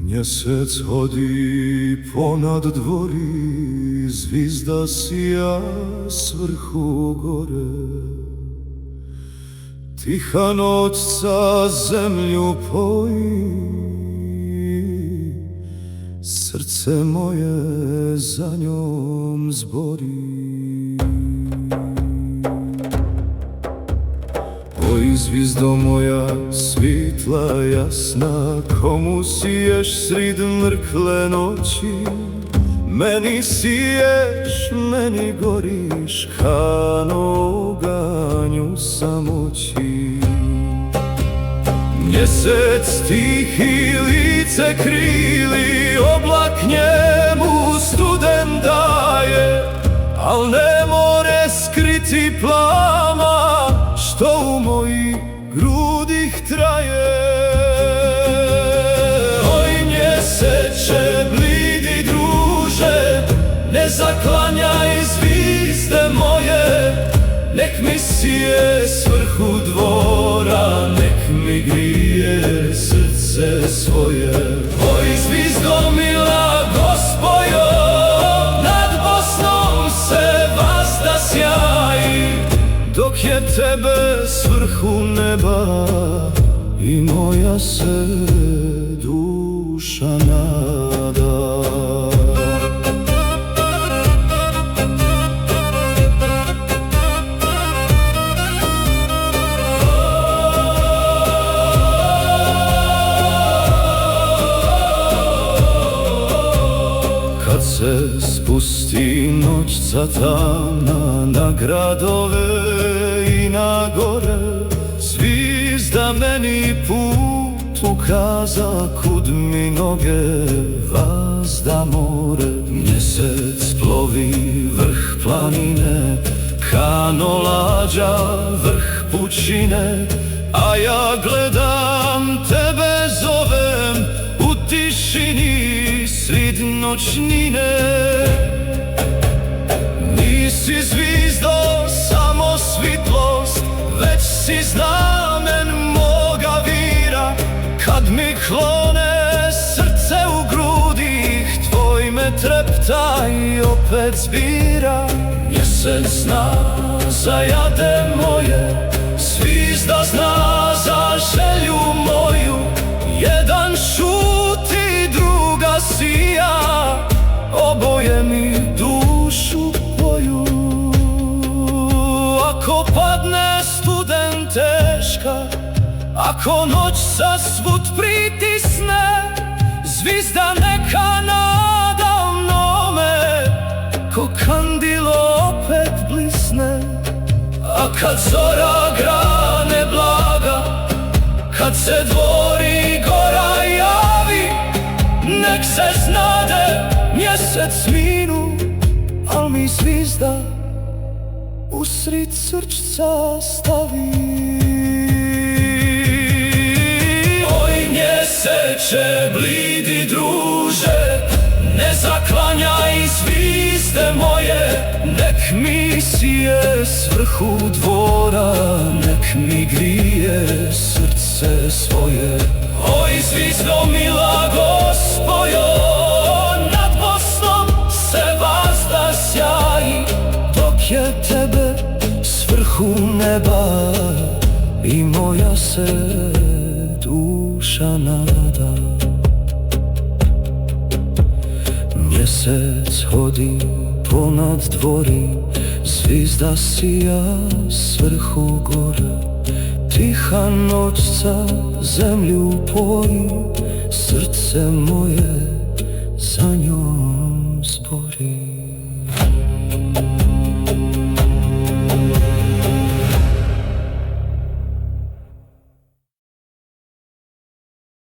Mjesec hodi ponad dvori, zvizda sija s vrhu gore. Tiha noć sa zemlju poji, srce moje za njom zbori. Oj, zvizdo moja svitla jasna, komu siješ srid mrkle noći? Meni siješ, meni goriš, ka na oganju samoći. Mjesec tihi lice krili, oblak njemu studen daje, al ne more skriti plama što u mojih grudih traje. Oj, mjeseče blidi druže, ne zaklanjaj zvizde moje, nek mi sije s vrhu dvora, nek mi grije srce svoje. Oj, zvizdo mila Gospojo, nad Bosnom se vazda sjaji, dok je tebe s vrhu neba i moja se duša nada. Kad se spusti noć tamna na gradove i na gore, zvizda meni put ukaza, kud mi noge vazda more. Mjesec plovi vrh planine, kano lađa vrh pučine, a ja gledam tebe, zovem u tišini srid noćnine. Nisi zvizdo samo svitlost, već si znamen moga vira. Kad mi klone srce u grudi, tvoj me trepta i opet zbira. Mjesec zna za jade moje, zvizda zna za želju moju. Jedan šuti, druga sija, oboje mi dušu poju. Ako padne studen teška, ako noć sa svud pritisne, zvizda neka nada mnome, ko kandilo opet blisne. A kad zora grane blaga, kad se dvori gora javi, nek se znade mjesec minu, al mi zvizda usrid srčca stavi. Oj, mjeseče blidi druže, ne zaklanjaj zvizde moje, nek mi sije s vrhu dvora, nek mi grije srce svoje. Oj, zvizdo mila Gospojo, nad Bosnom se vazda sjaji, dok je tebe s vrhu neba i moja se duša nada. Mjesec hodi ponad dvori, zvizda sija s vrhu gore. Tiha noć sa zemlju poji, srce moje za njom zbori.